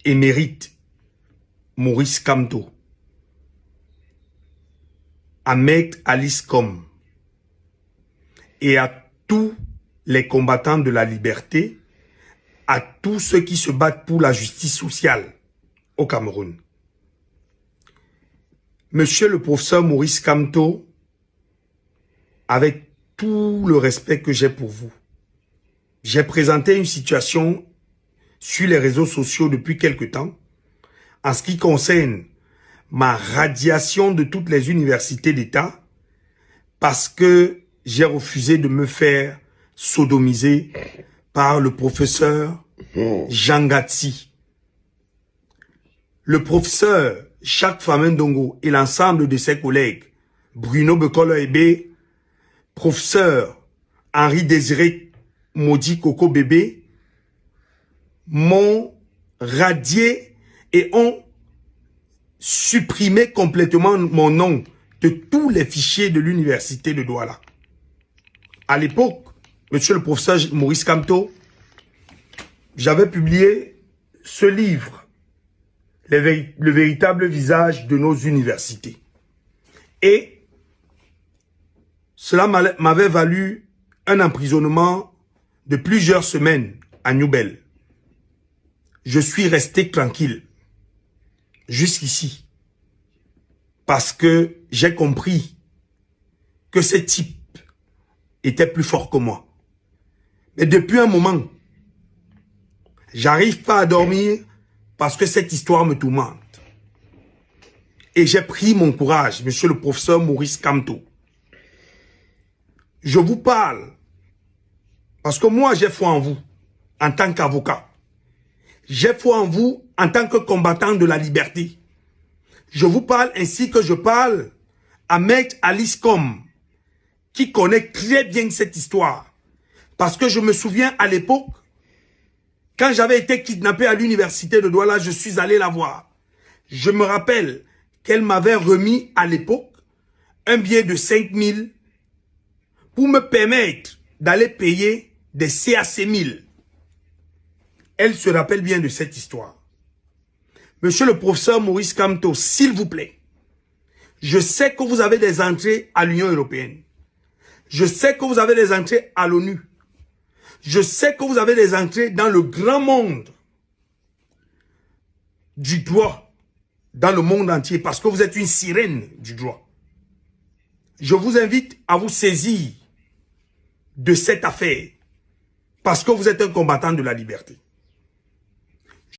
émérite Maurice Kamto, à Maître Alice Combes et à tous les combattants de la liberté, à tous ceux qui se battent pour la justice sociale au Cameroun. Monsieur le professeur Maurice Kamto, avec tout le respect que j'ai pour vous, j'ai présenté une situation sur les réseaux sociaux depuis quelque temps en ce qui concerne ma radiation de toutes les universités d'État parce que j'ai refusé de me faire sodomiser par le professeur Jean Gatsi. Le professeur Jacques Famendongo et l'ensemble de ses collègues, Bruno Bekolo-Ebe, professeur Henri-Désiré Maudit Coco Bébé, m'ont radié et ont supprimé complètement mon nom de tous les fichiers de l'université de Douala. À l'époque, monsieur le professeur Maurice Kamto, j'avais publié ce livre, le véritable visage de nos universités. Et cela m'avait valu un emprisonnement de plusieurs semaines à Newbel. Je suis resté tranquille jusqu'ici parce que j'ai compris que ce type était plus fort que moi. Mais depuis un moment, j'arrive pas à dormir parce que cette histoire me tourmente. Et j'ai pris mon courage, monsieur le professeur Maurice Kamto. Je vous parle parce que moi j'ai foi en vous en tant qu'avocat. J'ai foi en vous en tant que combattant de la liberté. Je vous parle ainsi que je parle à Maître Alice Combes, qui connaît très bien cette histoire. Parce que je me souviens à l'époque, quand j'avais été kidnappé à l'université de Douala, je suis allé la voir. Je me rappelle qu'elle m'avait remis à l'époque un billet de 5 000 pour me permettre d'aller payer des CAC 1000. Elle se rappelle bien de cette histoire. Monsieur le professeur Maurice Kamto, s'il vous plaît, je sais que vous avez des entrées à l'Union européenne. Je sais que vous avez des entrées à l'ONU. Je sais que vous avez des entrées dans le grand monde du droit, dans le monde entier, parce que vous êtes une sirène du droit. Je vous invite à vous saisir de cette affaire, parce que vous êtes un combattant de la liberté.